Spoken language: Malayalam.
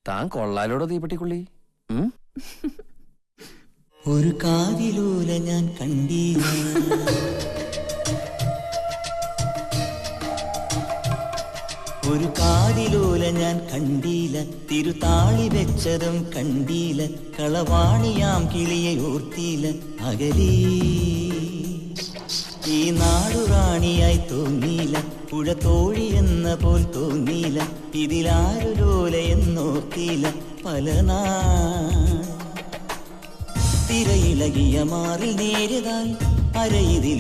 താൻ കൊള്ളാലോടോ തീപ്പെട്ടിക്കുള്ളി. ഒരു കാതിലൂല ഞാൻ കണ്ടീല, ഒരു കാതിലൂല ഞാൻ കണ്ടീല, തിരുതാളി വെച്ചതും കണ്ടീല, കളവാണിയാം കിളിയെ ഓർത്തീല. അകലീ ഈ നാടുറാണിയായി തോന്നീല, പുഴ തോഴി എന്ന പോൽ തോന്നീല, ഇതിലാരു ലോല എന്നോർത്തീല. പല തിരയിളകിയ മാറിൽ നേരിതാൽ അരയിതിൽ